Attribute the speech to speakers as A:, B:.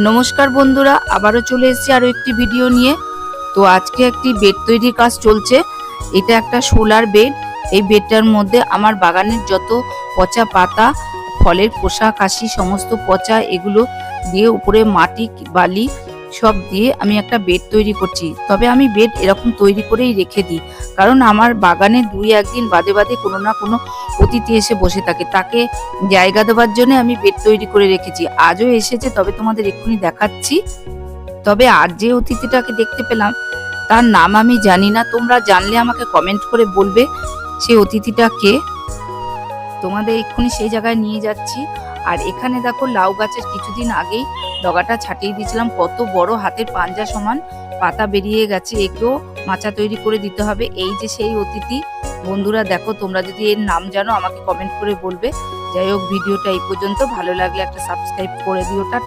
A: নমস্কার বন্ধুরা, আবারও চলে এসেছি আরো একটি ভিডিও নিয়ে। তো আজকে একটি বেড তৈরির কাজ চলছে। এটা একটা সোলার বেড। এই বেডটার মধ্যে আমার বাগানের যত পচা পাতা, ফলের খোসা কাশি, সমস্ত পচা এগুলো দিয়ে উপরে মাটি বালি সব দিয়ে আমি একটা বেড তৈরি করছি। তবে আমি বেড এরকম তৈরি করেই রেখে দিই, কারণ আমার বাগানে 2-1 দিন বাদে বাদে কোনো না কোনো অতিথি এসে বসে থাকে, তাকে জায়গা দেওয়ার জন্য আমি বেড তৈরি করে রেখেছি। আজও এসেছে, তবে তোমাদের এক্ষুনি দেখাচ্ছি। তবে আজ যে অতিথিটাকে দেখতে পেলাম তার নাম আমি জানি না, তোমরা জানলে আমাকে কমেন্ট করে বলবে সেই অতিথিটা কে। তোমাদের এক্ষুনি সেই জায়গায় নিয়ে যাচ্ছি। আর এখানে দেখো, লাউ গাছের কিছুদিন আগেই ডগাটা ছাটিয়ে দিয়েছিলাম, কত বড় হাতের পাঞ্জা সমান পাতা বেরিয়ে গেছে। একেও মাচা তৈরি করে দিতে হবে। এই যে সেই অতিথি। বন্ধুরা দেখো, তোমরা যদি এর নাম জানো আমাকে কমেন্ট করে বলবে। যাই হোক, ভিডিওটা এই পর্যন্ত। ভালো লাগলে একটা সাবস্ক্রাইব করে দিও।